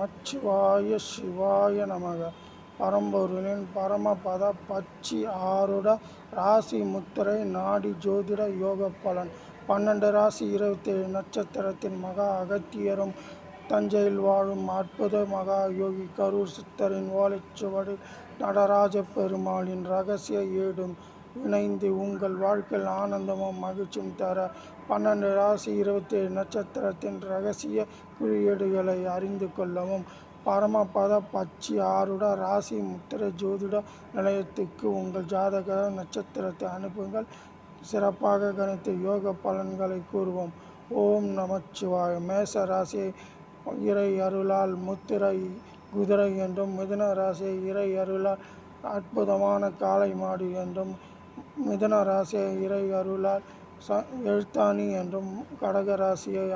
நமச்சிவாய சிவாய நமக. பரம்பொருளின் பரமபத பச்சி ஆருட ராசி முத்திரை நாடி ஜோதிட யோக பலன். 12 ராசி 27 நட்சத்திரத்தின் மகா அகத்தியரும் தஞ்சையில் வாழும் அற்புத மகா யோகி கரூர் சித்தரின் ஓலைச்சுவடில் நடராஜ பெருமாளின் ரகசிய ஏடும் இணைந்து உங்கள் வாழ்க்கையில் ஆனந்தமும் மகிழ்ச்சியும் தர 12 ராசி 27 நட்சத்திரத்தின் ரகசிய குறியீடுகளை அறிந்து கொள்ளவும் பரமபத பச்சி ஆருட ராசி முத்திரை ஜோதிட நிலையத்துக்கு உங்கள் ஜாதக நட்சத்திரத்தை அனுப்புங்கள். சிறப்பாக கணித்த யோக பலன்களை கூறுவோம். ஓம் நமச்சிவாய. மேச ராசியை இறை அருளால் முத்திரை குதிரை என்றும், மிதுன ராசியை இறை அருளால் அற்புதமான காளை மாடு என்றும், மிதுன ராசியை இறை அருளால் எழுத்தாணி என்றும், கடக ராசியை